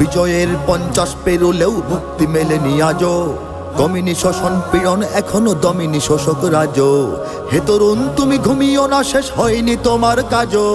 বিজয়ের 50 পেরোলেও মুক্তি মেলেনি আজও। দমিনী শোষণ পীড়ন এখনো দমিনী শোষক রাজ। হে তরুণ তুমি ঘুমিও না, শেষ হয়নি তোমার কাজও।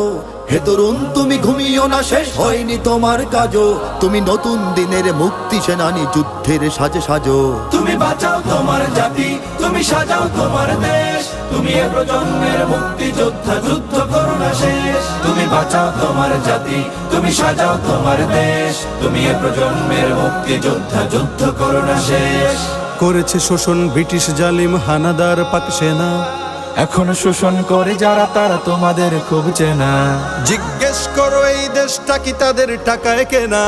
হে তরুণ তুমি ঘুমিও না, শেষ হয়নি তোমার কাজও। তুমি নতুন দিনের মুক্তি সেনানী, যুদ্ধের সাজে সাজো। তুমি বাঁচাও তোমার জাতি, তুমি সাজাও তোমার দেশ। তুমি এ প্রজন্মের মুক্তি যোদ্ধা, যুদ্ধ করো না শেষ। তুমি বাঁচাও তোমার জাতি, তুমি সাজাও তোমার দেশ। তুমি এ প্রজন্মের মুক্তি যোদ্ধা, যুদ্ধ করো না শেষ। করেছে শোষণ ব্রিটিশ জালিম হানাদার পাক সেনা। এখনো শোষণ করে যারা, তারা তোমাদের খুব চেনা। জিজ্ঞেস করো এই দেশটা কি তাদের টাকায় কেনা।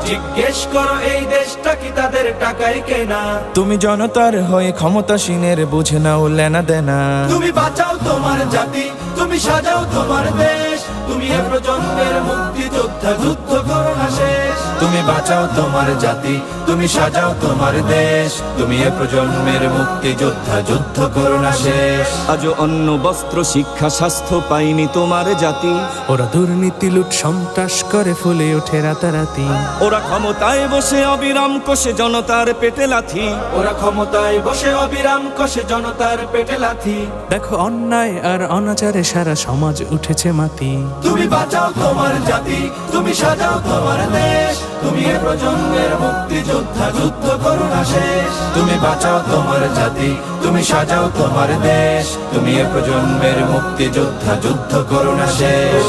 জিজ্ঞেস করো এই দেশটা কি তাদের টাকায় কেনা। তুমি জনতার হয়ে ক্ষমতাসীনের বুঝে নাও লেনা দেনা। তুমি বাঁচাও তোমার জাতি, তুমি সাজাও তোমার দেশ। তুমি এ প্রজন্মের মুক্তি যোদ্ধা, যুদ্ধ করো না শেষ। তুমি বাঁচাও তোমার জাতি, তুমি সাজাও তোমার দেশ। তুমি এ প্রজন্মের মুক্তি যোদ্ধা, যুদ্ধ করো না শেষ। আজও অন্ন বস্ত্র শিক্ষা স্বাস্থ্য পাইনি তোমার জাতি। ওরা দুর্নীতি লুট সন্ত্রাস করে ফুলে ওঠে রাতারাতি। ওরা ক্ষমতায় বসে অবিরাম কষে জনতার পেটে লাথি। ওরা ক্ষমতায় বসে অবিরাম কষে জনতার পেটে লাথি। দেখো অন্যায় আর অনাচারে সারা সমাজ উঠেছে মাতি। তুমি বাঁচাও তোমার জাতি, তুমি সাজাও তোমার দেশ। তুমি এ প্রজন্মের মুক্তি যোদ্ধা, যুদ্ধ করো না শেষ। তুমি বাঁচাও তোমার জাতি, তুমি সাজাও তোমার দেশ। তুমি এ প্রজন্মের মুক্তি যোদ্ধা, যুদ্ধ করো না শেষ।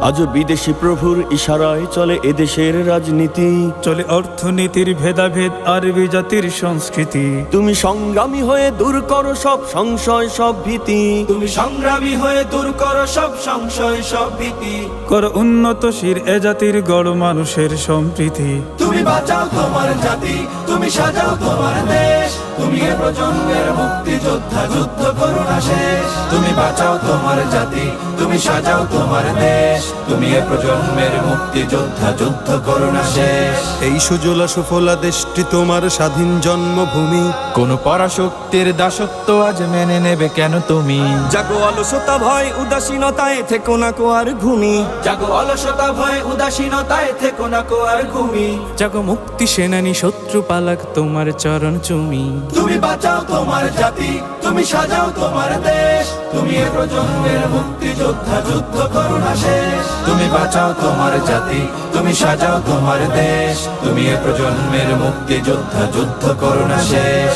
আজও বিদেশি প্রভুর ইশারায় চলে এদেশের রাজনীতি। চলে অর্থনীতির ভেদাভেদ আর বিজাতির সংস্কৃতি। তুমি সংগ্রামী হয়ে দূর করো সব সংশয় সব ভীতি। তুমি সংগ্রামী হয়ে দূর করো সব সংশয় সব ভীতি। করো উন্নতশীল এ জাতির গড় মানুষের সম্প্রীতি। তুমি বাঁচাও তোমার জাতি, তুমি সাজাও তোমার দেশ। তুমি এ প্রজন্মের মুক্তি যোদ্ধা, যুদ্ধ করো না শেষ। তুমি বাঁচাও তোমার জাতি, তুমি সাজাও তোমার দেশ। তুমি এ প্রজন্মের মুক্তি যোদ্ধা, যুদ্ধ করো না শেষ। এই সুজলা সুফলা দেশটি তোমার স্বাধীন জন্মভূমি। কোন পরাশক্তির দাসত্ব আজ মেনে নেবে কেন তুমি? জাগো অলসতা ভয় উদাসীনতায় থেকো না কো আর ঘুমি। জাগো অলসতা ভয় উদাসীনতায় থেকো না কো আর ঘুমি। জাগো মুক্তি সেনানী শত্রু পালাক তোমার চরণ চুমি। তুমি বাঁচাও তোমার জাতি, তুমি সাজাও তোমার দেশ। তুমি এ প্রজন্মের মুক্তি যোদ্ধা, যুদ্ধ করো না শেষ। তুমি বাঁচাও তোমার জাতি, তুমি সাজাও তোমার দেশ। তুমি এ প্রজন্মের মুক্তি যোদ্ধা, যুদ্ধ করো না শেষ।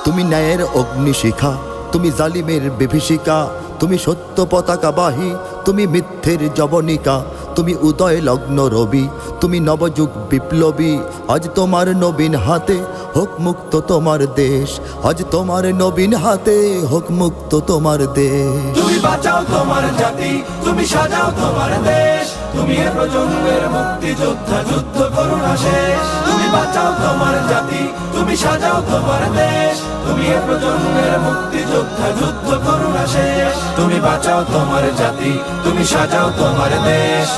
তুমি ন্যায়ের অগ্নিশিখা, তুমি জালিমের বিভীষিকা। তুমি সত্য পতাকাবাহী, তুমি মিথ্যের জবনিকা। তুমি উদয় লগ্ন রবি, তুমি নবযুগ বিপ্লবী। আজ তোমার নবীন হাতে হোক মুক্ত তোমার দেশ। আজ তোমার নবীন হাতে হোক মুক্ত তোমার দেশ। তুমি বাঁচাও তোমার জাতি, তুমি সাজাও তোমার দেশ। তুমি এ প্রজন্মের মুক্তি যোদ্ধা, যুদ্ধ করো না শেষ। তুমি বাঁচাও তোমার জাতি, তুমি সাজাও তোমার দেশ। তুমি এ প্রজন্মের মুক্তি যোদ্ধা, যুদ্ধ করো না শেষ। তুমি বাঁচাও তোমার জাতি, তুমি সাজাও তোমার দেশ।